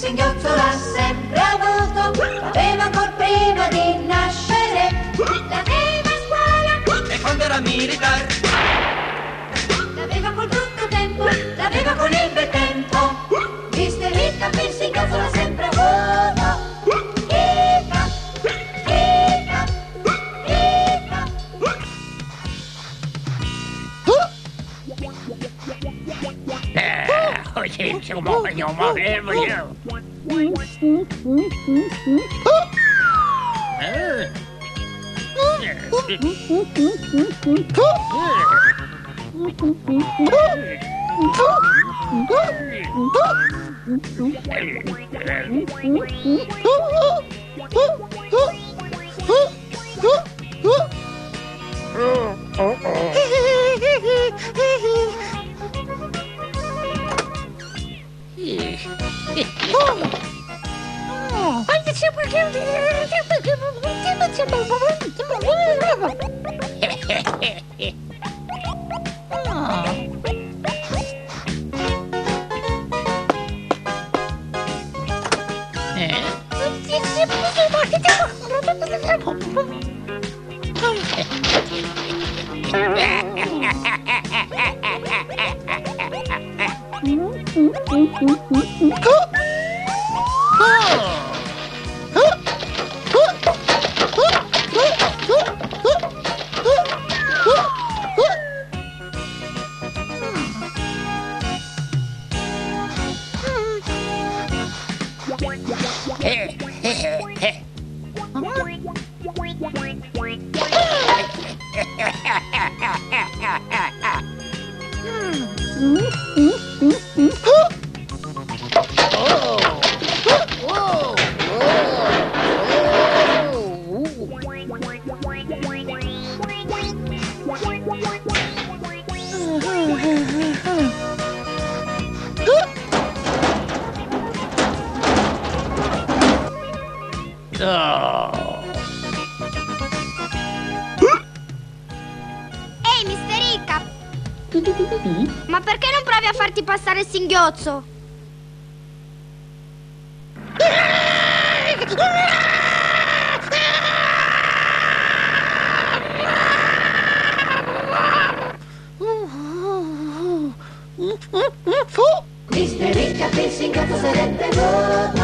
singhiozzo l'ha sempre avuto, l'aveva ancora prima di nascere, l'aveva a scuola e quando era militare, l'aveva col brutto tempo, l'aveva con il bel tempo. Mister Hiccup il singhiozzo l'ha sempre avuto. Hiccup, Hiccup, Hiccup. Ehi, Mister Hiccup! Ma perché non provi a farti passare il singhiozzo? Mister Hiccup il singhiozzo sarebbe avuto.